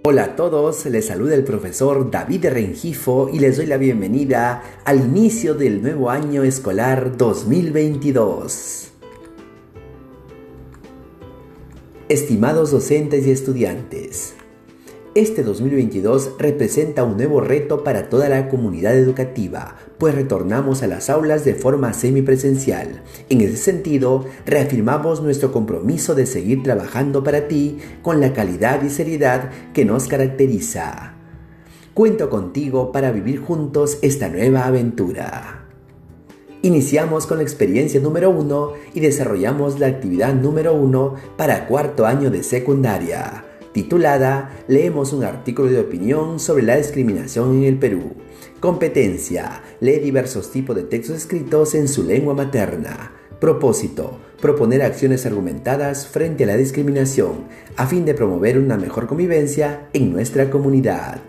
Hola a todos, les saluda el profesor David Rengifo y les doy la bienvenida al inicio del nuevo año escolar 2022. Estimados docentes y estudiantes, este 2022 representa un nuevo reto para toda la comunidad educativa, pues retornamos a las aulas de forma semipresencial. En ese sentido, reafirmamos nuestro compromiso de seguir trabajando para ti con la calidad y seriedad que nos caracteriza. Cuento contigo para vivir juntos esta nueva aventura. Iniciamos con la experiencia número 1 y desarrollamos la actividad número 1 para cuarto año de secundaria. Titulada, leemos un artículo de opinión sobre la discriminación en el Perú. Competencia, lee diversos tipos de textos escritos en su lengua materna. Propósito, proponer acciones argumentadas frente a la discriminación, a fin de promover una mejor convivencia en nuestra comunidad.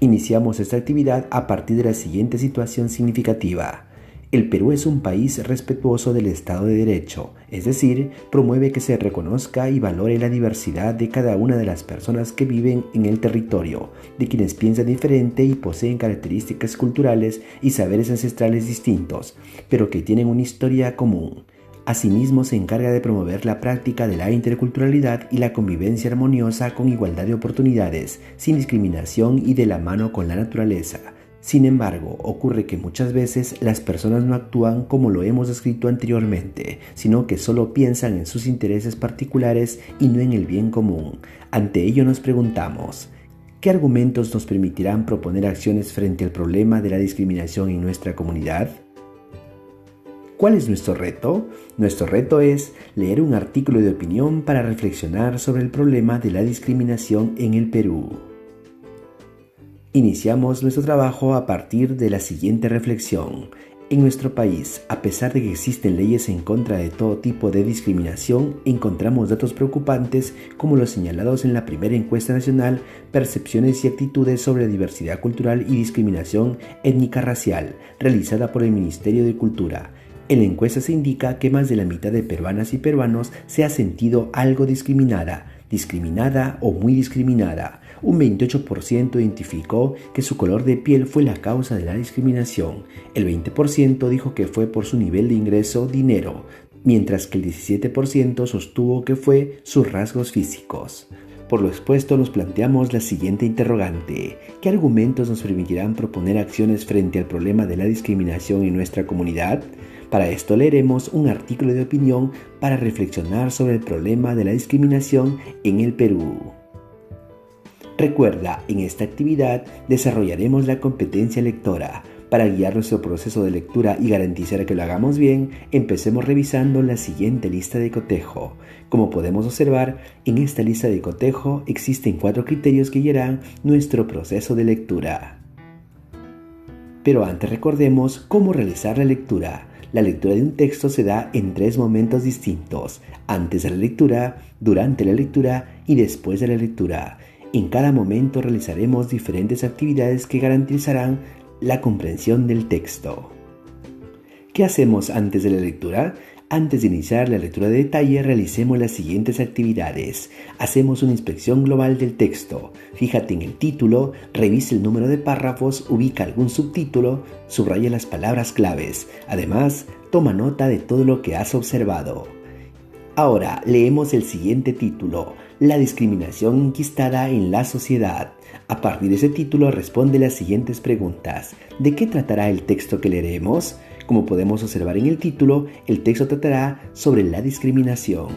Iniciamos esta actividad a partir de la siguiente situación significativa. El Perú es un país respetuoso del Estado de Derecho, es decir, promueve que se reconozca y valore la diversidad de cada una de las personas que viven en el territorio, de quienes piensan diferente y poseen características culturales y saberes ancestrales distintos, pero que tienen una historia común. Asimismo, se encarga de promover la práctica de la interculturalidad y la convivencia armoniosa con igualdad de oportunidades, sin discriminación y de la mano con la naturaleza. Sin embargo, ocurre que muchas veces las personas no actúan como lo hemos descrito anteriormente, sino que solo piensan en sus intereses particulares y no en el bien común. Ante ello nos preguntamos, ¿qué argumentos nos permitirán proponer acciones frente al problema de la discriminación en nuestra comunidad? ¿Cuál es nuestro reto? Nuestro reto es leer un artículo de opinión para reflexionar sobre el problema de la discriminación en el Perú. Iniciamos nuestro trabajo a partir de la siguiente reflexión. En nuestro país, a pesar de que existen leyes en contra de todo tipo de discriminación, encontramos datos preocupantes como los señalados en la primera encuesta nacional Percepciones y actitudes sobre diversidad cultural y discriminación étnica-racial, realizada por el Ministerio de Cultura. En la encuesta se indica que más de la mitad de peruanas y peruanos se ha sentido algo discriminada o muy discriminada. Un 28% identificó que su color de piel fue la causa de la discriminación. El 20% dijo que fue por su nivel de ingreso, dinero, mientras que el 17% sostuvo que fue sus rasgos físicos. Por lo expuesto, nos planteamos la siguiente interrogante. ¿Qué argumentos nos permitirán proponer acciones frente al problema de la discriminación en nuestra comunidad? Para esto leeremos un artículo de opinión para reflexionar sobre el problema de la discriminación en el Perú. Recuerda, en esta actividad desarrollaremos la competencia lectora. Para guiar nuestro proceso de lectura y garantizar que lo hagamos bien, empecemos revisando la siguiente lista de cotejo. Como podemos observar, en esta lista de cotejo existen 4 criterios que guiarán nuestro proceso de lectura. Pero antes recordemos cómo realizar la lectura. La lectura de un texto se da en 3 momentos distintos: antes de la lectura, durante la lectura y después de la lectura. En cada momento realizaremos diferentes actividades que garantizarán la comprensión del texto. ¿Qué hacemos antes de la lectura? Antes de iniciar la lectura de detalle, realicemos las siguientes actividades. Hacemos una inspección global del texto. Fíjate en el título, revisa el número de párrafos, ubica algún subtítulo, subraya las palabras claves. Además, toma nota de todo lo que has observado. Ahora leemos el siguiente título, La discriminación enquistada en la sociedad. A partir de ese título responde las siguientes preguntas. ¿De qué tratará el texto que leeremos? Como podemos observar en el título, el texto tratará sobre la discriminación.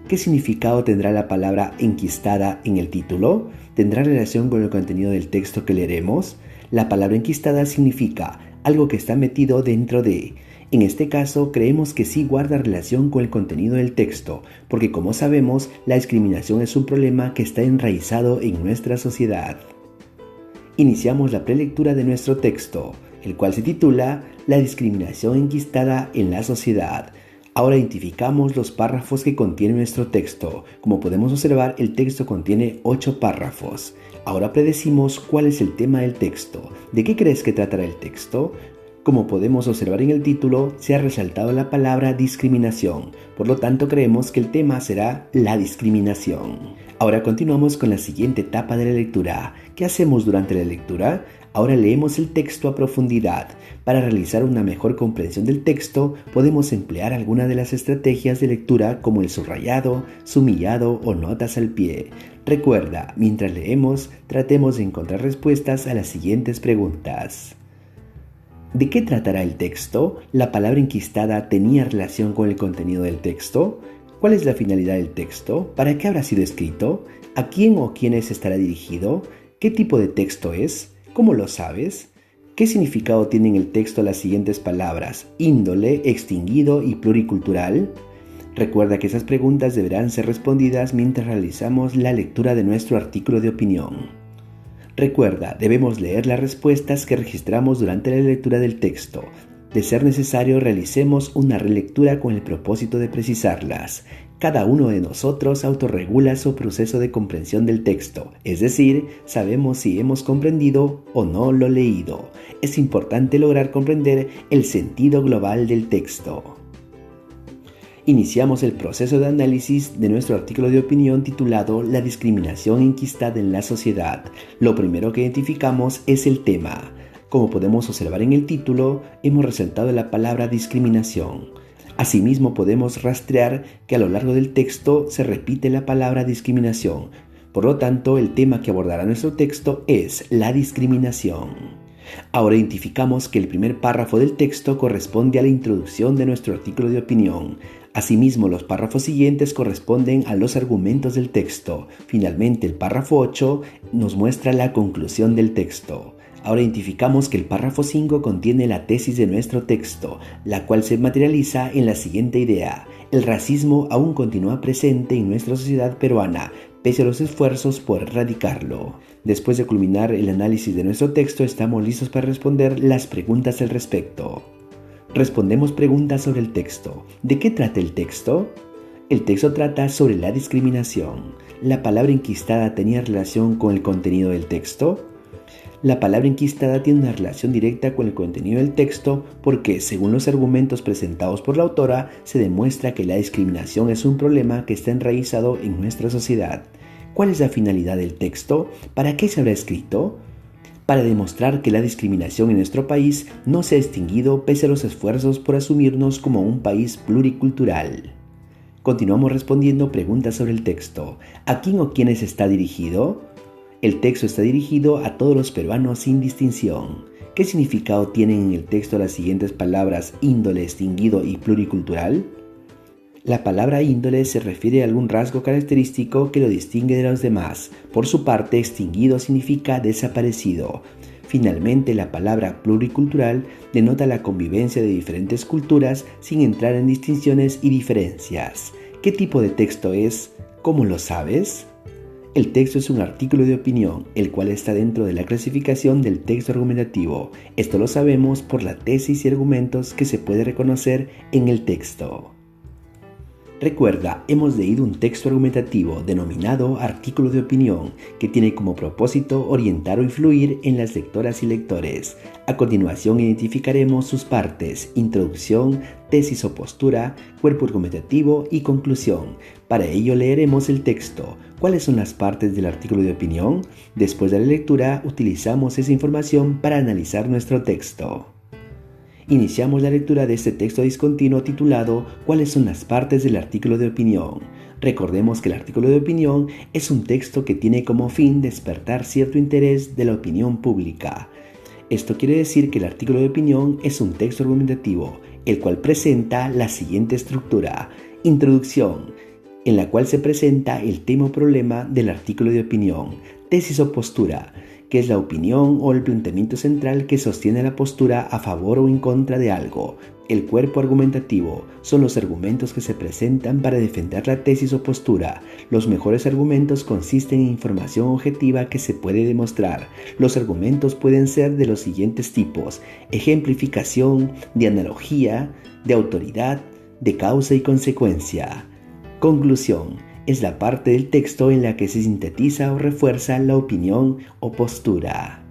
¿Qué significado tendrá la palabra enquistada en el título? ¿Tendrá relación con el contenido del texto que leeremos? La palabra enquistada significa algo que está metido dentro de. En este caso, creemos que sí guarda relación con el contenido del texto, porque como sabemos, la discriminación es un problema que está enraizado en nuestra sociedad. Iniciamos la prelectura de nuestro texto, el cual se titula La discriminación enquistada en la sociedad. Ahora identificamos los párrafos que contiene nuestro texto. Como podemos observar, el texto contiene 8 párrafos. Ahora predecimos cuál es el tema del texto. ¿De qué crees que tratará el texto? Como podemos observar en el título, se ha resaltado la palabra discriminación, por lo tanto creemos que el tema será la discriminación. Ahora continuamos con la siguiente etapa de la lectura. ¿Qué hacemos durante la lectura? Ahora leemos el texto a profundidad. Para realizar una mejor comprensión del texto, podemos emplear alguna de las estrategias de lectura como el subrayado, sumillado o notas al pie. Recuerda, mientras leemos, tratemos de encontrar respuestas a las siguientes preguntas. ¿De qué tratará el texto? ¿La palabra enquistada tenía relación con el contenido del texto? ¿Cuál es la finalidad del texto? ¿Para qué habrá sido escrito? ¿A quién o quiénes estará dirigido? ¿Qué tipo de texto es? ¿Cómo lo sabes? ¿Qué significado tienen en el texto las siguientes palabras? Índole, extinguido y pluricultural. Recuerda que esas preguntas deberán ser respondidas mientras realizamos la lectura de nuestro artículo de opinión. Recuerda, debemos leer las respuestas que registramos durante la lectura del texto. De ser necesario, realicemos una relectura con el propósito de precisarlas. Cada uno de nosotros autorregula su proceso de comprensión del texto, es decir, sabemos si hemos comprendido o no lo leído. Es importante lograr comprender el sentido global del texto. Iniciamos el proceso de análisis de nuestro artículo de opinión titulado La discriminación enquistada en la sociedad. Lo primero que identificamos es el tema. Como podemos observar en el título, hemos resaltado la palabra discriminación. Asimismo, podemos rastrear que a lo largo del texto se repite la palabra discriminación. Por lo tanto, el tema que abordará nuestro texto es la discriminación. Ahora identificamos que el primer párrafo del texto corresponde a la introducción de nuestro artículo de opinión. Asimismo, los párrafos siguientes corresponden a los argumentos del texto. Finalmente, el párrafo 8 nos muestra la conclusión del texto. Ahora identificamos que el párrafo 5 contiene la tesis de nuestro texto, la cual se materializa en la siguiente idea. El racismo aún continúa presente en nuestra sociedad peruana, pese a los esfuerzos por erradicarlo. Después de culminar el análisis de nuestro texto, estamos listos para responder las preguntas al respecto. Respondemos preguntas sobre el texto. ¿De qué trata el texto? El texto trata sobre la discriminación. ¿La palabra enquistada tenía relación con el contenido del texto? La palabra enquistada tiene una relación directa con el contenido del texto porque, según los argumentos presentados por la autora, se demuestra que la discriminación es un problema que está enraizado en nuestra sociedad. ¿Cuál es la finalidad del texto? ¿Para qué se habrá escrito? Para demostrar que la discriminación en nuestro país no se ha extinguido pese a los esfuerzos por asumirnos como un país pluricultural. Continuamos respondiendo preguntas sobre el texto. ¿A quién o quiénes está dirigido? El texto está dirigido a todos los peruanos sin distinción. ¿Qué significado tienen en el texto las siguientes palabras índole, extinguido y pluricultural? La palabra índole se refiere a algún rasgo característico que lo distingue de los demás. Por su parte, extinguido significa desaparecido. Finalmente, la palabra pluricultural denota la convivencia de diferentes culturas sin entrar en distinciones y diferencias. ¿Qué tipo de texto es? ¿Cómo lo sabes? El texto es un artículo de opinión, el cual está dentro de la clasificación del texto argumentativo. Esto lo sabemos por la tesis y argumentos que se puede reconocer en el texto. Recuerda, hemos leído un texto argumentativo denominado artículo de opinión, que tiene como propósito orientar o influir en las lectoras y lectores. A continuación identificaremos sus partes: introducción, tesis o postura, cuerpo argumentativo y conclusión. Para ello leeremos el texto. ¿Cuáles son las partes del artículo de opinión? Después de la lectura, utilizamos esa información para analizar nuestro texto. Iniciamos la lectura de este texto discontinuo titulado ¿Cuáles son las partes del artículo de opinión? Recordemos que el artículo de opinión es un texto que tiene como fin despertar cierto interés de la opinión pública. Esto quiere decir que el artículo de opinión es un texto argumentativo, el cual presenta la siguiente estructura: introducción, en la cual se presenta el tema o problema del artículo de opinión; tesis o postura, que es la opinión o el planteamiento central que sostiene la postura a favor o en contra de algo; el cuerpo argumentativo, son los argumentos que se presentan para defender la tesis o postura. Los mejores argumentos consisten en información objetiva que se puede demostrar. Los argumentos pueden ser de los siguientes tipos: ejemplificación, de analogía, de autoridad, de causa y consecuencia. Conclusión: es la parte del texto en la que se sintetiza o refuerza la opinión o postura.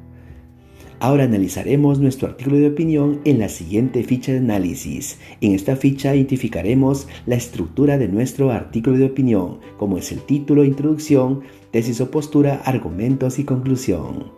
Ahora analizaremos nuestro artículo de opinión en la siguiente ficha de análisis. En esta ficha identificaremos la estructura de nuestro artículo de opinión, como es el título, introducción, tesis o postura, argumentos y conclusión.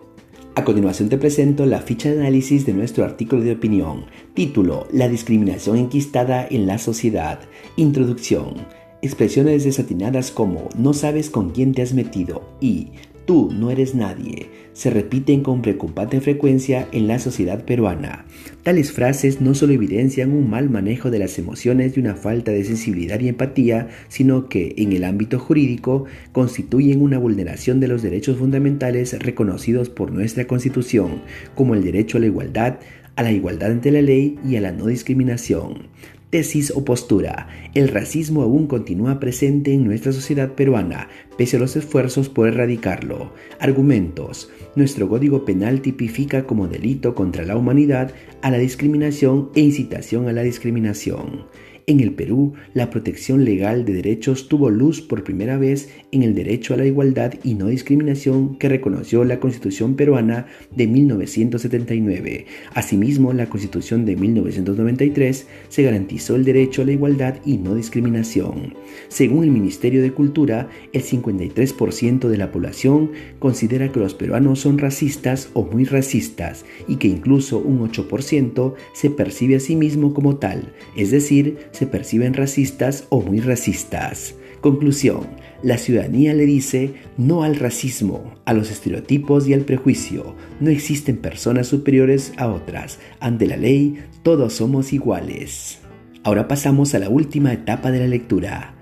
A continuación te presento la ficha de análisis de nuestro artículo de opinión. Título: La discriminación enquistada en la sociedad. Introducción: expresiones desatinadas como "no sabes con quién te has metido" y "tú no eres nadie" se repiten con preocupante frecuencia en la sociedad peruana. Tales frases no solo evidencian un mal manejo de las emociones y una falta de sensibilidad y empatía, sino que, en el ámbito jurídico, constituyen una vulneración de los derechos fundamentales reconocidos por nuestra Constitución, como el derecho a la igualdad ante la ley y a la no discriminación. Tesis o postura: el racismo aún continúa presente en nuestra sociedad peruana, pese a los esfuerzos por erradicarlo. Argumentos: nuestro Código Penal tipifica como delito contra la humanidad a la discriminación e incitación a la discriminación. En el Perú, la protección legal de derechos tuvo luz por primera vez en el derecho a la igualdad y no discriminación que reconoció la Constitución peruana de 1979. Asimismo, en la Constitución de 1993 se garantizó el derecho a la igualdad y no discriminación. Según el Ministerio de Cultura, el 53% de la población considera que los peruanos son racistas o muy racistas y que incluso un 8% se percibe a sí mismo como tal, es decir, se perciben racistas o muy racistas. Conclusión: la ciudadanía le dice no al racismo, a los estereotipos y al prejuicio. No existen personas superiores a otras. Ante la ley, todos somos iguales. Ahora pasamos a la última etapa de la lectura.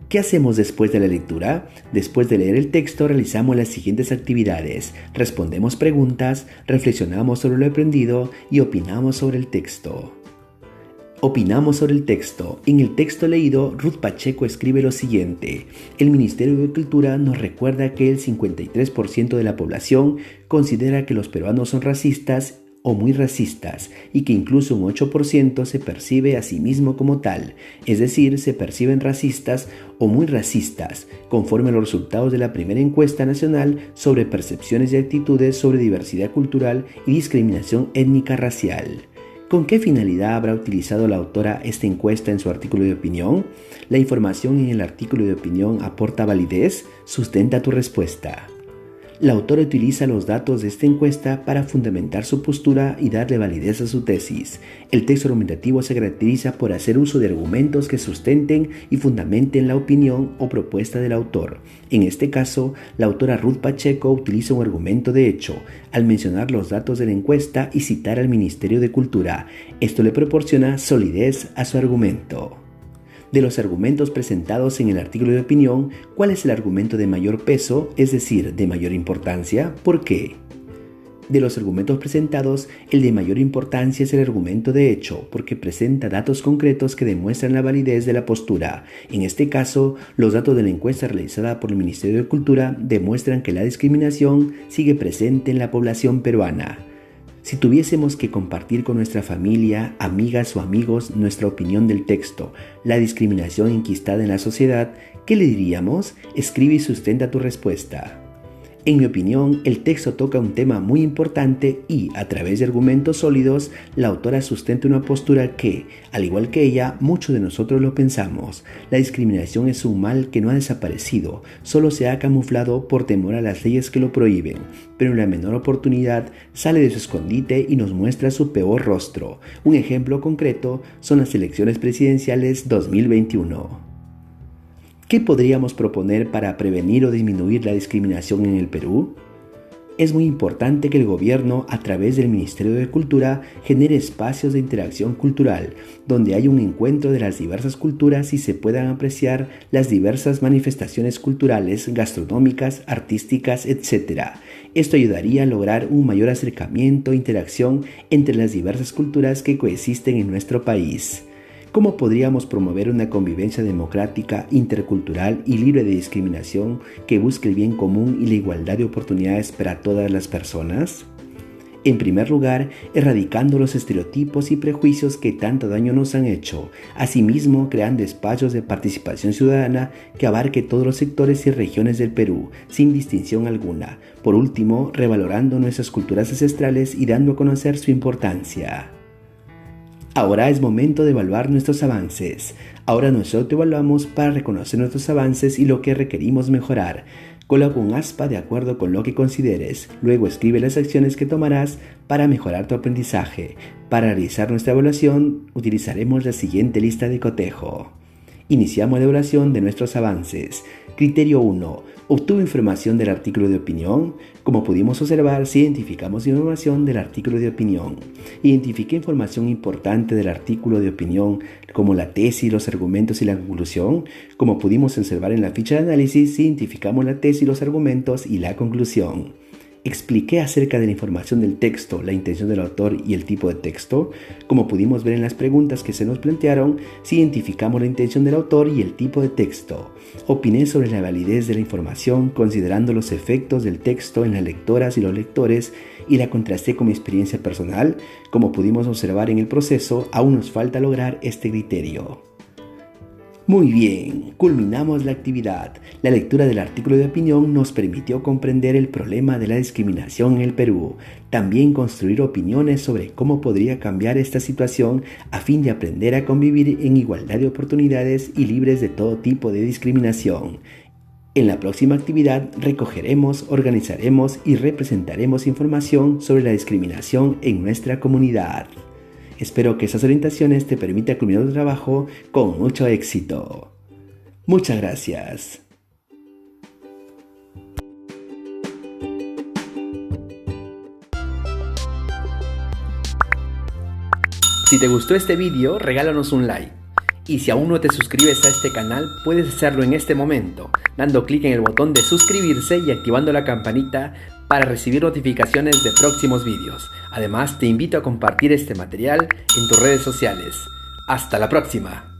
¿Qué hacemos después de la lectura? Después de leer el texto, realizamos las siguientes actividades: respondemos preguntas, reflexionamos sobre lo aprendido y opinamos sobre el texto. Opinamos sobre el texto. En el texto leído, Ruth Pacheco escribe lo siguiente: el Ministerio de Cultura nos recuerda que el 53% de la población considera que los peruanos son racistas o muy racistas y que incluso un 8% se percibe a sí mismo como tal, es decir, se perciben racistas o muy racistas, conforme a los resultados de la primera encuesta nacional sobre percepciones y actitudes sobre diversidad cultural y discriminación étnica racial. ¿Con qué finalidad habrá utilizado la autora esta encuesta en su artículo de opinión? ¿La información en el artículo de opinión aporta validez? Sustenta tu respuesta. La autora utiliza los datos de esta encuesta para fundamentar su postura y darle validez a su tesis. El texto argumentativo se caracteriza por hacer uso de argumentos que sustenten y fundamenten la opinión o propuesta del autor. En este caso, la autora Ruth Pacheco utiliza un argumento de hecho, al mencionar los datos de la encuesta y citar al Ministerio de Cultura. Esto le proporciona solidez a su argumento. De los argumentos presentados en el artículo de opinión, ¿cuál es el argumento de mayor peso, es decir, de mayor importancia? ¿Por qué? De los argumentos presentados, el de mayor importancia es el argumento de hecho, porque presenta datos concretos que demuestran la validez de la postura. En este caso, los datos de la encuesta realizada por el Ministerio de Cultura demuestran que la discriminación sigue presente en la población peruana. Si tuviésemos que compartir con nuestra familia, amigas o amigos nuestra opinión del texto, la discriminación enquistada en la sociedad, ¿qué le diríamos? Escribe y sustenta tu respuesta. En mi opinión, el texto toca un tema muy importante y, a través de argumentos sólidos, la autora sustenta una postura que, al igual que ella, muchos de nosotros lo pensamos. La discriminación es un mal que no ha desaparecido, solo se ha camuflado por temor a las leyes que lo prohíben, pero en la menor oportunidad sale de su escondite y nos muestra su peor rostro. Un ejemplo concreto son las elecciones presidenciales 2021. ¿Qué podríamos proponer para prevenir o disminuir la discriminación en el Perú? Es muy importante que el gobierno, a través del Ministerio de Cultura, genere espacios de interacción cultural, donde haya un encuentro de las diversas culturas y se puedan apreciar las diversas manifestaciones culturales, gastronómicas, artísticas, etc. Esto ayudaría a lograr un mayor acercamiento e interacción entre las diversas culturas que coexisten en nuestro país. ¿Cómo podríamos promover una convivencia democrática, intercultural y libre de discriminación que busque el bien común y la igualdad de oportunidades para todas las personas? En primer lugar, erradicando los estereotipos y prejuicios que tanto daño nos han hecho. Asimismo, creando espacios de participación ciudadana que abarque todos los sectores y regiones del Perú, sin distinción alguna. Por último, revalorando nuestras culturas ancestrales y dando a conocer su importancia. Ahora es momento de evaluar nuestros avances. Ahora nos autoevaluamos para reconocer nuestros avances y lo que requerimos mejorar. Coloca un aspa de acuerdo con lo que consideres. Luego escribe las acciones que tomarás para mejorar tu aprendizaje. Para realizar nuestra evaluación, utilizaremos la siguiente lista de cotejo. Iniciamos la evaluación de nuestros avances. Criterio 1. ¿Obtuvo información del artículo de opinión? Como pudimos observar, si identificamos información del artículo de opinión. Identifiqué información importante del artículo de opinión, como la tesis, los argumentos y la conclusión. Como pudimos observar en la ficha de análisis, identificamos la tesis, los argumentos y la conclusión. Expliqué acerca de la información del texto, la intención del autor y el tipo de texto. Como pudimos ver en las preguntas que se nos plantearon, si identificamos la intención del autor y el tipo de texto. Opiné sobre la validez de la información considerando los efectos del texto en las lectoras y los lectores y la contrasté con mi experiencia personal. Como pudimos observar en el proceso, aún nos falta lograr este criterio. Muy bien, culminamos la actividad. La lectura del artículo de opinión nos permitió comprender el problema de la discriminación en el Perú. También construir opiniones sobre cómo podría cambiar esta situación a fin de aprender a convivir en igualdad de oportunidades y libres de todo tipo de discriminación. En la próxima actividad recogeremos, organizaremos y representaremos información sobre la discriminación en nuestra comunidad. Espero que esas orientaciones te permitan culminar tu trabajo con mucho éxito. Muchas gracias. Si te gustó este video, regálanos un like. Y si aún no te suscribes a este canal, puedes hacerlo en este momento, dando clic en el botón de suscribirse y activando la campanita para recibir notificaciones de próximos vídeos. Además, te invito a compartir este material en tus redes sociales. ¡Hasta la próxima!